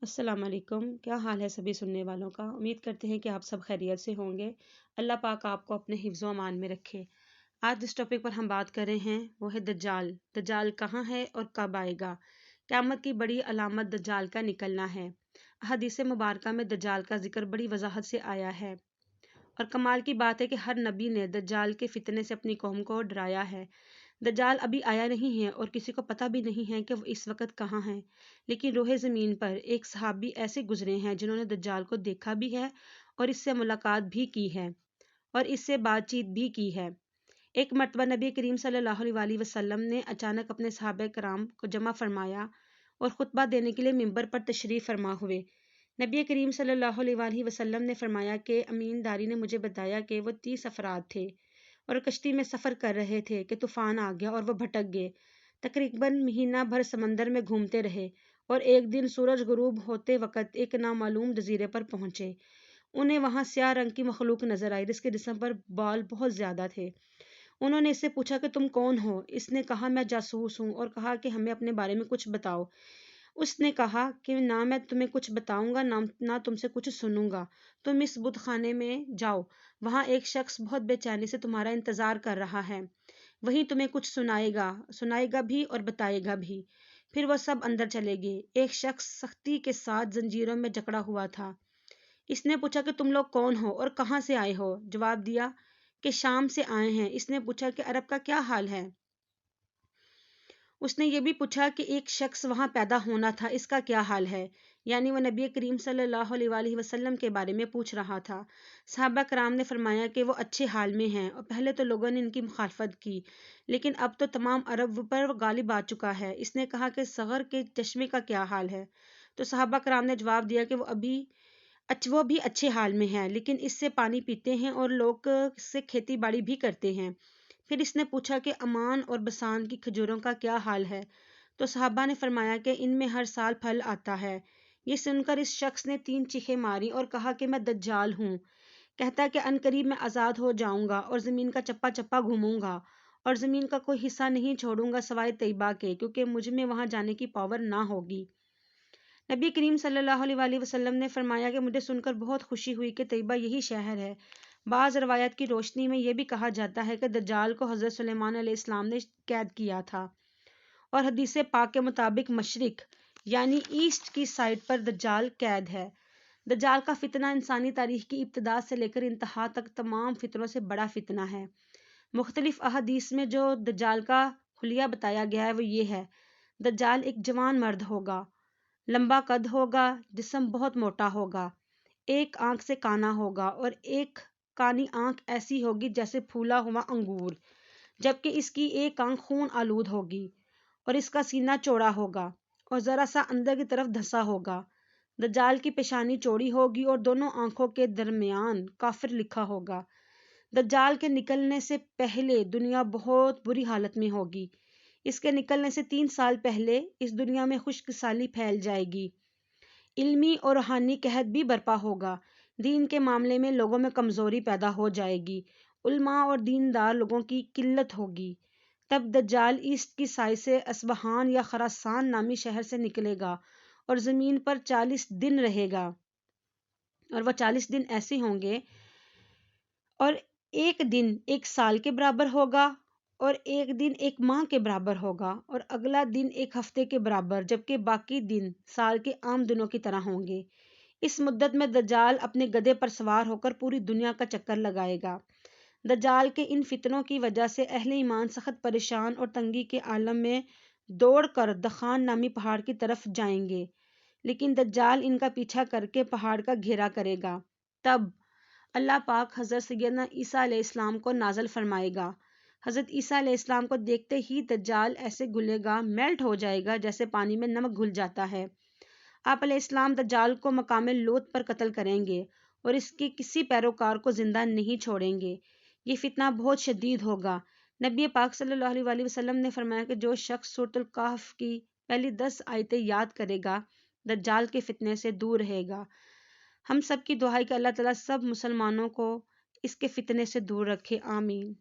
السلام علیکم، کیا حال ہے سبھی سننے والوں کا؟ امید کرتے ہیں کہ آپ سب خیریت سے ہوں گے۔ اللہ پاک آپ کو اپنے حفظ و امان میں رکھے۔ آج جس ٹاپک پر ہم بات کر رہے ہیں وہ ہے دجال۔ دجال کہاں ہے اور کب آئے گا؟ قیامت کی بڑی علامت دجال کا نکلنا ہے۔ احادیث مبارکہ میں دجال کا ذکر بڑی وضاحت سے آیا ہے، اور کمال کی بات ہے کہ ہر نبی نے دجال کے فتنے سے اپنی قوم کو ڈرایا ہے۔ دجال ابھی آیا نہیں ہے اور کسی کو پتہ بھی نہیں ہے کہ وہ اس وقت کہاں ہے، لیکن روح زمین پر ایک صحابی ایسے گزرے ہیں جنہوں نے دجال کو دیکھا بھی ہے اور اس سے ملاقات بھی کی ہے اور اس سے بات چیت بھی کی ہے۔ ایک مرتبہ نبی کریم صلی اللہ علیہ وسلم نے اچانک اپنے صحابہ کرام کو جمع فرمایا اور خطبہ دینے کے لیے ممبر پر تشریف فرما ہوئے۔ نبی کریم صلی اللہ علیہ وسلم نے فرمایا کہ امین داری نے مجھے بتایا کہ وہ 30 افراد تھے اور کشتی میں سفر کر رہے تھے کہ طوفان آ گیا اور وہ بھٹک گئے۔ تقریباً مہینہ بھر سمندر میں گھومتے رہے اور ایک دن سورج غروب ہوتے وقت ایک نامعلوم جزیرے پر پہنچے۔ انہیں وہاں سیاہ رنگ کی مخلوق نظر آئی جس کے جسم پر بال بہت زیادہ تھے۔ انہوں نے اس سے پوچھا کہ تم کون ہو؟ اس نے کہا میں جاسوس ہوں، اور کہا کہ ہمیں اپنے بارے میں کچھ بتاؤ۔ اس نے کہا کہ نہ میں تمہیں کچھ بتاؤں گا نہ تم سے کچھ سنوں گا، تم اس بت خانے میں جاؤ، وہاں ایک شخص بہت بے چینی سے تمہارا انتظار کر رہا ہے، وہیں تمہیں کچھ سنائے گا بھی اور بتائے گا بھی۔ پھر وہ سب اندر چلے گئے۔ ایک شخص سختی کے ساتھ زنجیروں میں جکڑا ہوا تھا۔ اس نے پوچھا کہ تم لوگ کون ہو اور کہاں سے آئے ہو؟ جواب دیا کہ شام سے آئے ہیں۔ اس نے پوچھا کہ عرب کا کیا حال ہے؟ اس نے یہ بھی پوچھا کہ ایک شخص وہاں پیدا ہونا تھا، اس کا کیا حال ہے؟ یعنی وہ نبی کریم صلی اللہ علیہ وسلم کے بارے میں پوچھ رہا تھا۔ صحابہ کرام نے فرمایا کہ وہ اچھے حال میں ہیں، اور پہلے تو لوگوں نے ان کی مخالفت کی، لیکن اب تو تمام عرب پر غالب آ چکا ہے۔ اس نے کہا کہ صغر کے چشمے کا کیا حال ہے؟ تو صحابہ کرام نے جواب دیا کہ وہ بھی اچھے حال میں ہے، لیکن اس سے پانی پیتے ہیں اور لوگ اس سے کھیتی باڑی بھی کرتے ہیں۔ پھر اس نے پوچھا کہ امان اور بسان کی کھجوروں کا کیا حال ہے؟ تو صحابہ نے فرمایا کہ ان میں ہر سال پھل آتا ہے۔ یہ سن کر اس شخص نے 3 چیخیں ماری اور کہا کہ میں دجال ہوں، کہتا کہ عنقریب میں آزاد ہو جاؤں گا اور زمین کا چپا چپا گھوموں گا اور زمین کا کوئی حصہ نہیں چھوڑوں گا سوائے طیبہ کے، کیونکہ مجھ میں وہاں جانے کی پاور نہ ہوگی۔ نبی کریم صلی اللہ علیہ وسلم نے فرمایا کہ مجھے سن کر بہت خوشی ہوئی کہ طیبہ یہی شہر ہے۔ بعض روایت کی روشنی میں یہ بھی کہا جاتا ہے کہ دجال کو حضرت سلیمان علیہ السلام نے قید کیا تھا، اور حدیث پاک کے مطابق مشرق یعنی ایسٹ کی سائڈ پر دجال قید ہے۔ دجال کا فتنہ انسانی تاریخ کی ابتدا سے لے کر انتہا تک تمام فتنوں سے بڑا فتنہ ہے۔ مختلف احادیث میں جو دجال کا حلیہ بتایا گیا ہے وہ یہ ہے: دجال ایک جوان مرد ہوگا، لمبا قد ہوگا، جسم بہت موٹا ہوگا، ایک آنکھ سے کانا ہوگا اور ایک کانی آنکھ ایسی ہوگی جیسے پھولا ہوا انگور، جبکہ اس کی ایک آنکھ خون آلود ہوگی، اور اس کا سینہ چوڑا ہوگا اور ذرا سا اندر کی طرف دھسا ہوگا۔ دجال کی پیشانی چوڑی ہوگی اور دونوں آنکھوں کے درمیان کافر لکھا ہوگا۔ دجال کے نکلنے سے پہلے دنیا بہت بری حالت میں ہوگی۔ اس کے نکلنے سے 3 سال پہلے اس دنیا میں خشک سالی پھیل جائے گی، علمی اور روحانی قحط بھی برپا ہوگا، دین کے معاملے میں لوگوں میں کمزوری پیدا ہو جائے گی، علماء اور دیندار لوگوں کی قلت ہوگی۔ تب دجال ایسٹ کی سائے سے اصبہان یا خراسان نامی شہر سے نکلے گا اور زمین پر 40 دن رہے گا، اور وہ 40 دن ایسے ہوں گے اور ایک دن 1 سال کے برابر ہوگا، اور ایک دن 1 ماہ کے برابر ہوگا، اور اگلا دن 1 ہفتے کے برابر، جبکہ باقی دن سال کے عام دنوں کی طرح ہوں گے۔ اس مدت میں دجال اپنے گدھے پر سوار ہو کر پوری دنیا کا چکر لگائے گا۔ دجال کے ان فتنوں کی وجہ سے اہل ایمان سخت پریشان اور تنگی کے عالم میں دوڑ کر دخان نامی پہاڑ کی طرف جائیں گے، لیکن دجال ان کا پیچھا کر کے پہاڑ کا گھیرا کرے گا۔ تب اللہ پاک حضرت سیدنا عیسیٰ علیہ السلام کو نازل فرمائے گا۔ حضرت عیسیٰ علیہ السلام کو دیکھتے ہی دجال ایسے گلے گا، میلٹ ہو جائے گا جیسے پانی میں نمک گھل جاتا ہے۔ آپ علیہ السلام دجال کو مقام لوط پر قتل کریں گے اور اس کے کسی پیروکار کو زندہ نہیں چھوڑیں گے۔ یہ فتنہ بہت شدید ہوگا۔ نبی پاک صلی اللہ علیہ وسلم نے فرمایا کہ جو شخص سورۃ الکہف کی پہلی 10 آیتیں یاد کرے گا دجال کے فتنے سے دور رہے گا۔ ہم سب کی دعا ہے کہ اللہ تعالیٰ سب مسلمانوں کو اس کے فتنے سے دور رکھے، آمین۔